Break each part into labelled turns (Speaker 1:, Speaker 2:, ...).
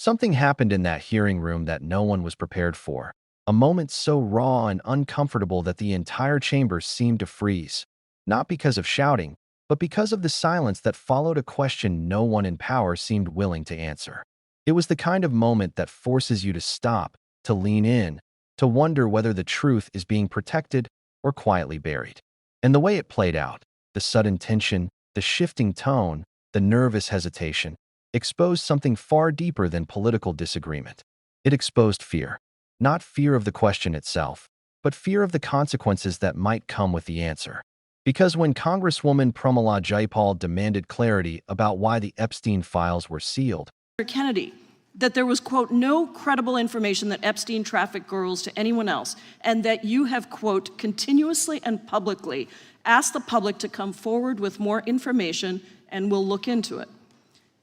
Speaker 1: Something happened in that hearing room that no one was prepared for. A moment so raw and uncomfortable that the entire chamber seemed to freeze. Not because of shouting, but because of the silence that followed a question no one in power seemed willing to answer. It was the kind of moment that forces you to stop, to lean in, to wonder whether the truth is being protected or quietly buried. And the way it played out, the sudden tension, the shifting tone, the nervous hesitation, exposed something far deeper than political disagreement. It exposed fear. Not fear of the question itself, but fear of the consequences that might come with the answer. Because when Congresswoman Pramila Jayapal demanded clarity about why the Epstein files were sealed,
Speaker 2: Kennedy, that there was, quote, no credible information that Epstein trafficked girls to anyone else, and that you have, quote, continuously and publicly asked the public to come forward with more information and we'll look into it.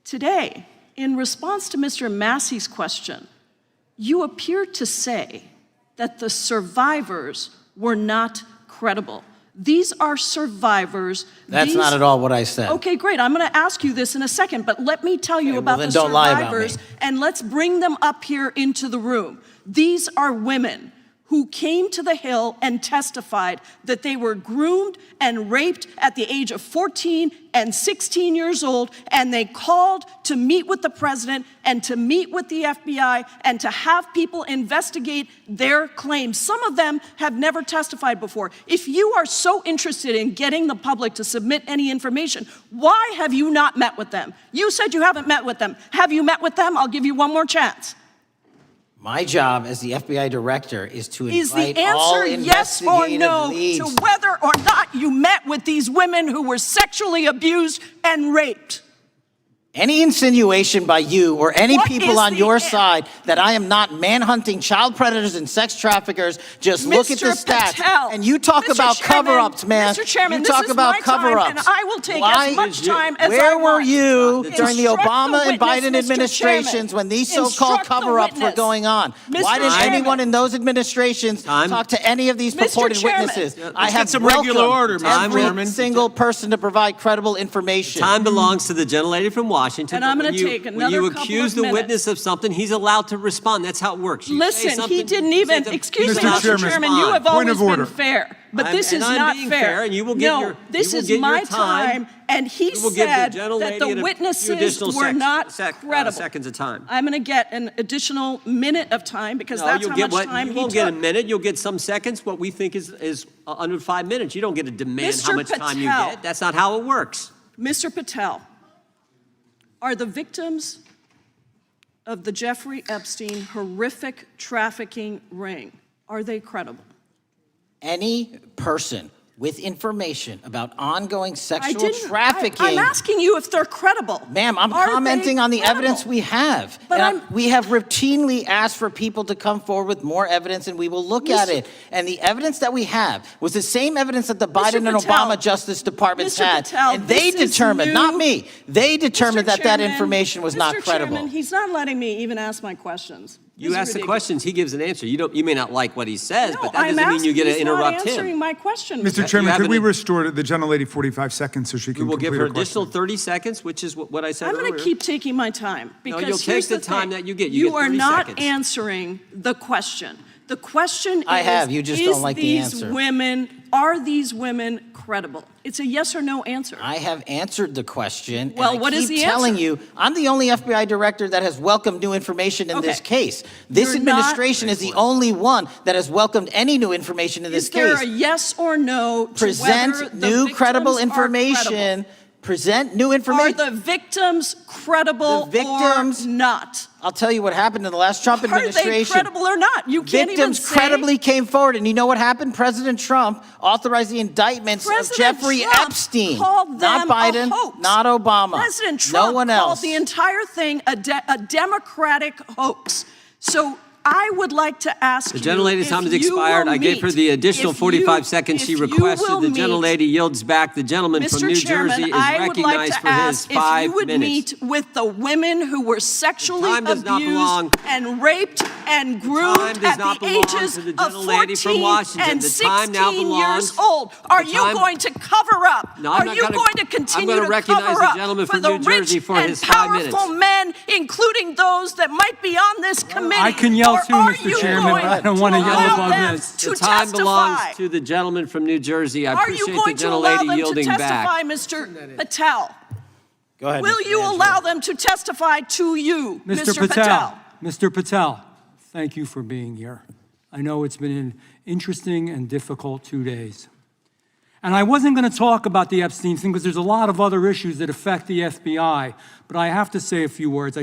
Speaker 2: Today, in response to Mr. Massey's question, you appear to say that the survivors were not credible. These are survivors.
Speaker 3: That's not at all what I said.
Speaker 2: Okay, great. I'm going to ask you this in a second, but let me tell you about the survivors, and let's bring them up here into the room. These are women who came to the Hill and testified that they were groomed and raped at the age of 14 and 16 years old, and they called to meet with the president and to meet with the FBI and to have people investigate their claims. Some of them have never testified before. If you are so interested in getting the public to submit any information, why have you not met with them? You said you haven't met with them. Have you met with them? I'll give you one more chance.
Speaker 3: My job as the FBI director is to invite
Speaker 2: all investigative leads. Is the answer yes or no to whether or not you met with these women who were sexually abused and raped?
Speaker 3: Any insinuation by you or any people on your side that I am not manhunting child predators and sex traffickers, just look at the stats.
Speaker 2: Patel,
Speaker 3: and you talk about cover-ups, man.
Speaker 2: Mr. Chairman,
Speaker 3: you talk about cover-ups.
Speaker 2: And I will take as much time as I want.
Speaker 3: Where were you during the Obama and Biden administrations when these so-called cover-ups were going on? Why didn't anyone in those administrations talk to any of these purported witnesses? I have welcomed every single person to provide credible information.
Speaker 4: Time belongs to the gentlelady from Washington.
Speaker 2: And I'm going to take another couple of minutes.
Speaker 4: When you accuse the witness of something, he's allowed to respond. That's how it works.
Speaker 2: Listen, he didn't even, excuse me, Mr. Chairman, you have always been fair. But this is not fair.
Speaker 4: And you will get
Speaker 2: no, this is my time, and he said that the witnesses were not credible.
Speaker 4: Seconds of time.
Speaker 2: I'm going to get an additional minute of time because that's how much time he took.
Speaker 4: You won't get a minute. You'll get some seconds. What we think is under 5 minutes. You don't get to demand how much time you get. That's not how it works.
Speaker 2: Mr. Patel, are the victims of the Jeffrey Epstein horrific trafficking ring, are they credible?
Speaker 3: Any person with information about ongoing sexual trafficking.
Speaker 2: I'm asking you if they're credible.
Speaker 3: Ma'am, I'm commenting on the evidence we have. We have routinely asked for people to come forward with more evidence, and we will look at it. And the evidence that we have was the same evidence that the Biden and Obama Justice Departments had. And they determined, not me, they determined that that information was not credible.
Speaker 2: Mr. Chairman, he's not letting me even ask my questions.
Speaker 4: You ask the questions, he gives an answer. You may not like what he says, but that doesn't mean you get to interrupt him.
Speaker 2: He's not answering my question.
Speaker 5: Mr. Chairman, could we restore the gentlelady 45 seconds so she can complete her question?
Speaker 4: We will give her additional 30 seconds, which is what I said earlier.
Speaker 2: I'm going to keep taking my time. Because
Speaker 4: no, you'll take the time that you get.
Speaker 2: You are not answering the question. The question is,
Speaker 3: you just don't like the answer.
Speaker 2: Are these women credible? It's a yes or no answer.
Speaker 3: I have answered the question.
Speaker 2: Well, what is the answer?
Speaker 3: Telling you, I'm the only FBI director that has welcomed new information in this case. This administration is the only one that has welcomed any new information in this case.
Speaker 2: Is there a yes or no to
Speaker 3: present new credible information? Present new information.
Speaker 2: Are the victims credible or not?
Speaker 3: I'll tell you what happened in the last Trump administration.
Speaker 2: Are they credible or not? You can't even say.
Speaker 3: Victims credibly came forward, and you know what happened? President Trump authorized the indictments of Jeffrey Epstein. Not Biden, not Obama.
Speaker 2: President Trump called the entire thing a Democratic hoax. So I would like to ask you,
Speaker 4: the gentlelady's time has expired. I gave her the additional 45 seconds she requested. The gentlelady yields back. The gentleman from New Jersey is recognized for his 5 minutes.
Speaker 2: If you would meet with the women who were sexually abused and raped and groomed at the ages of 14 and 16 years old. Are you going to cover up? Are you going to continue to cover up for the rich and powerful men, including those that might be on this committee?
Speaker 6: I can yell too, Mr. Chairman, but I don't want to yell above this.
Speaker 4: The time belongs to the gentleman from New Jersey. I appreciate the gentlelady yielding back.
Speaker 2: Are you going to allow them to testify, Mr. Patel?
Speaker 3: Go ahead.
Speaker 2: Will you allow them to testify to you, Mr. Patel?
Speaker 6: Mr. Patel, thank you for being here. I know it's been an interesting and difficult 2 days. And I wasn't going to talk about the Epstein thing because there's a lot of other issues that affect the FBI, but I have to say a few words.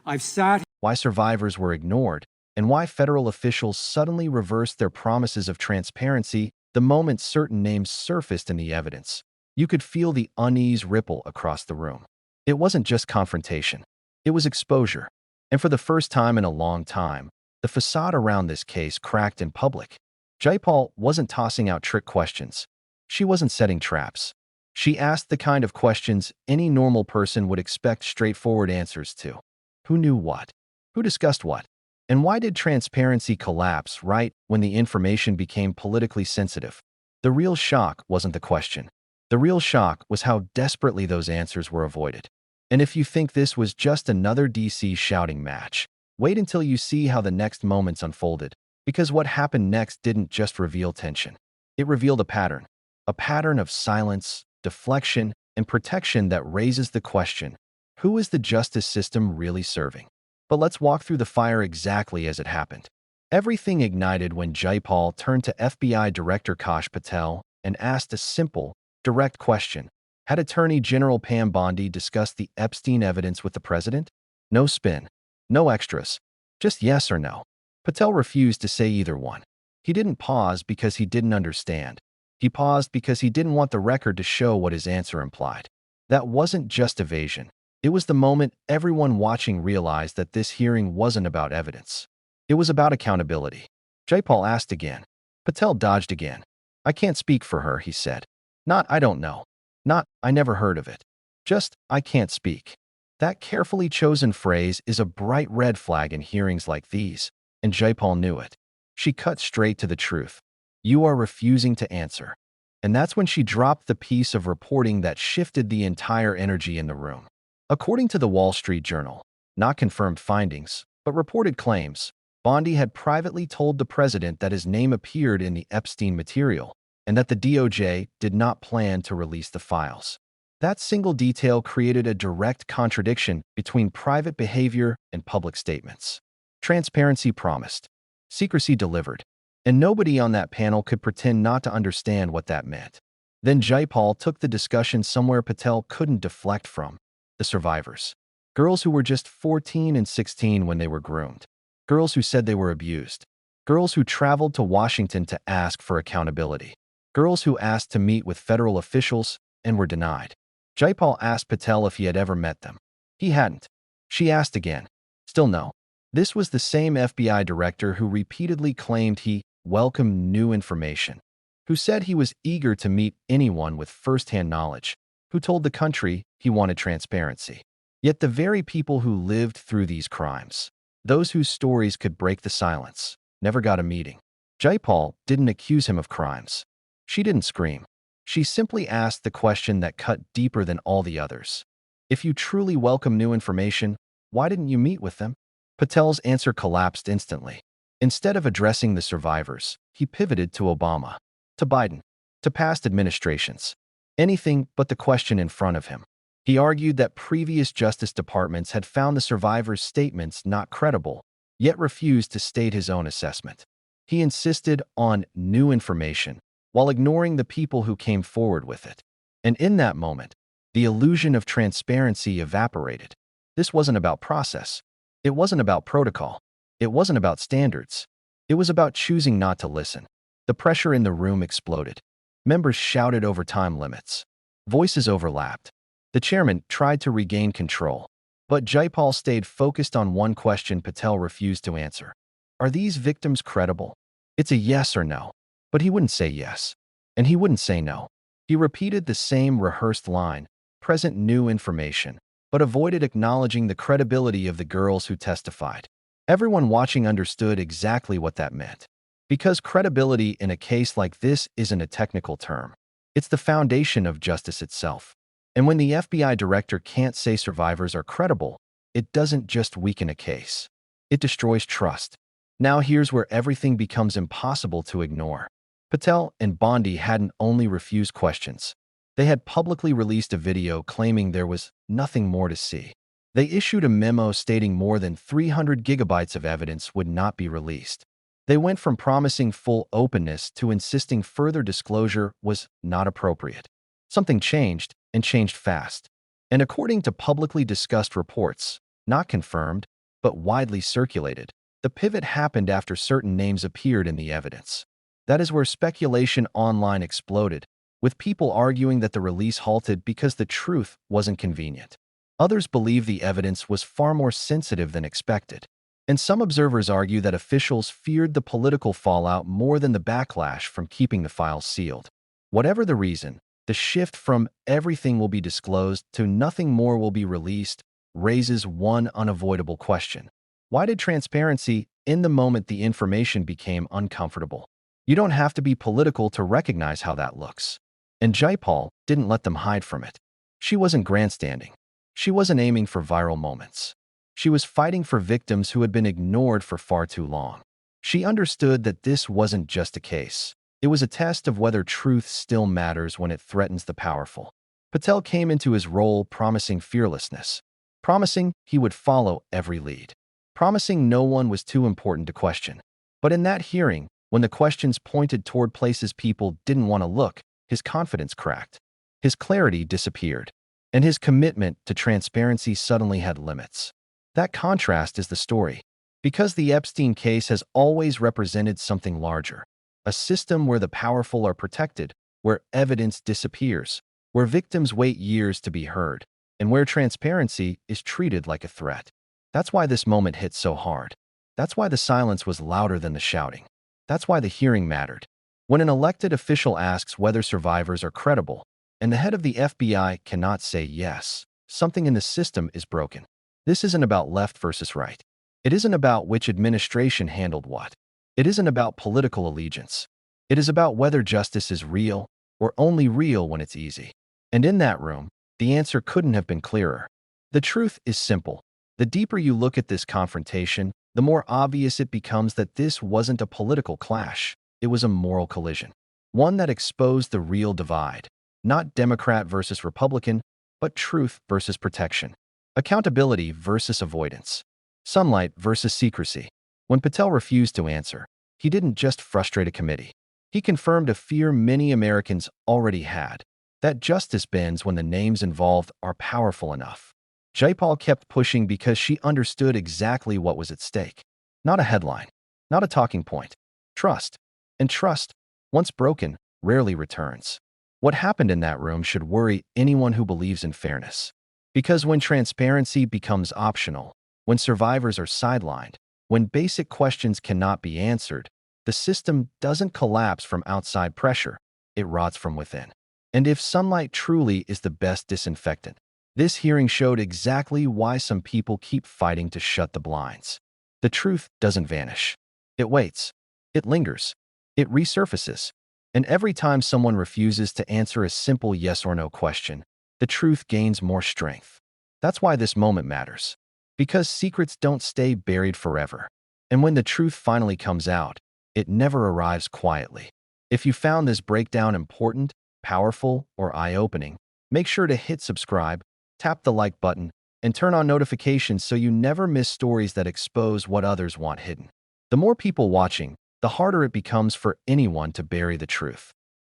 Speaker 6: I've sat.
Speaker 1: Why survivors were ignored, and why federal officials suddenly reversed their promises of transparency the moment certain names surfaced in the evidence. You could feel the unease ripple across the room. It wasn't just confrontation. It was exposure. And for the first time in a long time, the facade around this case cracked in public. Jayapal wasn't tossing out trick questions. She wasn't setting traps. She asked the kind of questions any normal person would expect straightforward answers to. Who knew what? Who discussed what? And why did transparency collapse right when the information became politically sensitive? The real shock wasn't the question. The real shock was how desperately those answers were avoided. And if you think this was just another DC shouting match, wait until you see how the next moments unfolded, because what happened next didn't just reveal tension. It revealed a pattern of silence, deflection, and protection that raises the question, who is the justice system really serving? But let's walk through the fire exactly as it happened. Everything ignited when Jayapal turned to FBI Director Patel and asked a simple, direct question. Had Attorney General Pam Bondi discussed the Epstein evidence with the president? No spin, no extras, just yes or no. Patel refused to say either one. He didn't pause because he didn't understand. He paused because he didn't want the record to show what his answer implied. That wasn't just evasion. It was the moment everyone watching realized that this hearing wasn't about evidence. It was about accountability. Jayapal asked again. Patel dodged again. I can't speak for her, he said. Not, I don't know. Not, I never heard of it. Just, I can't speak. That carefully chosen phrase is a bright red flag in hearings like these, and Jayapal knew it. She cut straight to the truth. You are refusing to answer. And that's when she dropped the piece of reporting that shifted the entire energy in the room. According to the Wall Street Journal, not confirmed findings, but reported claims, Bondi had privately told the president that his name appeared in the Epstein material, and that the DOJ did not plan to release the files. That single detail created a direct contradiction between private behavior and public statements. Transparency promised, secrecy delivered, and nobody on that panel could pretend not to understand what that meant. Then Jayapal took the discussion somewhere Patel couldn't deflect from: the survivors. Girls who were just 14 and 16 when they were groomed. Girls who said they were abused. Girls who traveled to Washington to ask for accountability. Girls who asked to meet with federal officials and were denied. Jayapal asked Patel if he had ever met them. He hadn't. She asked again. Still no. This was the same FBI director who repeatedly claimed he welcomed new information, who said he was eager to meet anyone with first-hand knowledge, who told the country he wanted transparency. Yet the very people who lived through these crimes, those whose stories could break the silence, never got a meeting. Jayapal didn't accuse him of crimes. She didn't scream. She simply asked the question that cut deeper than all the others. If you truly welcome new information, why didn't you meet with them? Patel's answer collapsed instantly. Instead of addressing the survivors, he pivoted to Obama, to Biden, to past administrations. Anything but the question in front of him. He argued that previous Justice Departments had found the survivors' statements not credible, yet refused to state his own assessment. He insisted on new information, while ignoring the people who came forward with it. And in that moment, the illusion of transparency evaporated. This wasn't about process. It wasn't about protocol. It wasn't about standards. It was about choosing not to listen. The pressure in the room exploded. Members shouted over time limits. Voices overlapped. The chairman tried to regain control, but Jayapal stayed focused on one question Patel refused to answer. Are these victims credible? It's a yes or no. But he wouldn't say yes, and he wouldn't say no. He repeated the same rehearsed line, present new information, but avoided acknowledging the credibility of the girls who testified. Everyone watching understood exactly what that meant. Because credibility in a case like this isn't a technical term. It's the foundation of justice itself. And when the FBI director can't say survivors are credible, it doesn't just weaken a case. It destroys trust. Now here's where everything becomes impossible to ignore. Patel and Bondi hadn't only refused questions. They had publicly released a video claiming there was nothing more to see. They issued a memo stating more than 300 gigabytes of evidence would not be released. They went from promising full openness to insisting further disclosure was not appropriate. Something changed, and changed fast. And according to publicly discussed reports, not confirmed, but widely circulated, the pivot happened after certain names appeared in the evidence. That is where speculation online exploded, with people arguing that the release halted because the truth wasn't convenient. Others believe the evidence was far more sensitive than expected. And some observers argue that officials feared the political fallout more than the backlash from keeping the files sealed. Whatever the reason, the shift from everything will be disclosed to nothing more will be released raises one unavoidable question. Why did transparency in the moment the information became uncomfortable? You don't have to be political to recognize how that looks. And Jayapal didn't let them hide from it. She wasn't grandstanding. She wasn't aiming for viral moments. She was fighting for victims who had been ignored for far too long. She understood that this wasn't just a case. It was a test of whether truth still matters when it threatens the powerful. Patel came into his role promising fearlessness, promising he would follow every lead, promising no one was too important to question. But in that hearing, when the questions pointed toward places people didn't want to look, his confidence cracked. His clarity disappeared, and his commitment to transparency suddenly had limits. That contrast is the story, because the Epstein case has always represented something larger, a system where the powerful are protected, where evidence disappears, where victims wait years to be heard, and where transparency is treated like a threat. That's why this moment hit so hard. That's why the silence was louder than the shouting. That's why the hearing mattered. When an elected official asks whether survivors are credible, and the head of the FBI cannot say yes, something in the system is broken. This isn't about left versus right. It isn't about which administration handled what. It isn't about political allegiance. It is about whether justice is real or only real when it's easy. And in that room, the answer couldn't have been clearer. The truth is simple. The deeper you look at this confrontation, the more obvious it becomes that this wasn't a political clash. It was a moral collision. One that exposed the real divide. Not Democrat versus Republican, but truth versus protection. Accountability versus avoidance. Sunlight versus secrecy. When Patel refused to answer, he didn't just frustrate a committee. He confirmed a fear many Americans already had, that justice bends when the names involved are powerful enough. Jayapal kept pushing because she understood exactly what was at stake. Not a headline, not a talking point. Trust. And trust, once broken, rarely returns. What happened in that room should worry anyone who believes in fairness. Because when transparency becomes optional, when survivors are sidelined, when basic questions cannot be answered, the system doesn't collapse from outside pressure, it rots from within. And if sunlight truly is the best disinfectant, this hearing showed exactly why some people keep fighting to shut the blinds. The truth doesn't vanish. It waits. It lingers. It resurfaces. And every time someone refuses to answer a simple yes or no question, the truth gains more strength. That's why this moment matters. Because secrets don't stay buried forever. And when the truth finally comes out, it never arrives quietly. If you found this breakdown important, powerful, or eye-opening, make sure to hit subscribe, tap the like button, and turn on notifications so you never miss stories that expose what others want hidden. The more people watching, the harder it becomes for anyone to bury the truth.